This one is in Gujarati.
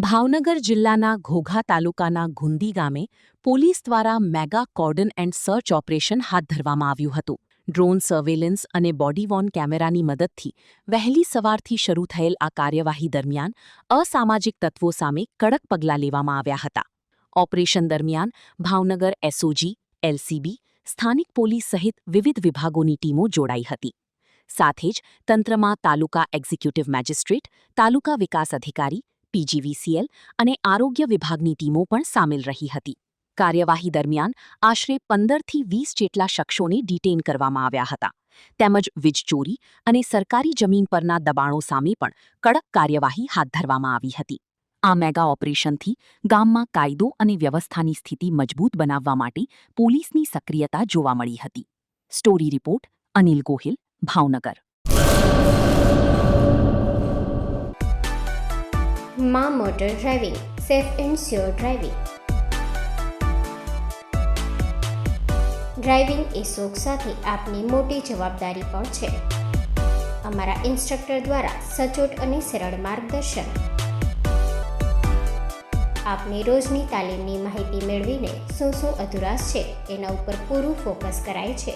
ભાવનગર જિલ્લાના ઘોઘા તાલુકાના ગુંદી ગામે પોલીસ દ્વારા mega cordon and search operation હાથ ધરવામાં આવ્યું હતું. ડ્રોન સર્વેલન્સ અને બોડી વોર્ન કેમેરાની મદદથી વહેલી સવારથી શરૂ થયેલ આ કાર્યવાહી દરમિયાન અસામાજિક તત્વો સામે કડક પગલાં લેવામાં આવ્યા હતા. ઓપરેશન દરમિયાન ભાવનગર એસઓજી, એલસીબી, સ્થાનિક પોલીસ સહિત વિવિધ વિભાગોની ટીમો જોડાઈ હતી. સાથે જ તંત્રમાં તાલુકા એક્ઝિક્યુટિવ મેજિસ્ટ્રેટ, તાલુકા વિકાસ અધિકારી, પીજીવીસીએલ અને આરોગ્ય વિભાગની ટીમો પણ સામેલ રહી હતી. કાર્યવાહી દરમિયાન આશરે 15થી 20 જેટલા શખ્સોને ડિટેઇન કરવામાં આવ્યા હતા. તેમજ વીજચોરી અને સરકારી જમીન પરના દબાણો સામે પણ કડક કાર્યવાહી હાથ ધરવામાં આવી હતી. આ મેગા ઓપરેશનથી ગામમાં કાયદો અને વ્યવસ્થાની સ્થિતિ મજબૂત બનાવવા માટે પોલીસની સક્રિયતા જોવા મળી હતી. Story report Anil Gohil, Bhavnagar. માં motor driving, safe and sure driving. Driving એ શોખ સાથે આપની મોટી જવાબદારી પણ છે. અમારા ઇન્સ્ટ્રક્ટર દ્વારા સચોટ અને સરળ માર્ગદર્શન. આપની રોજની તાલીમની માહિતી મેળવીને શું અધુરાશ છે એના ઉપર પૂરું ફોકસ કરાય છે.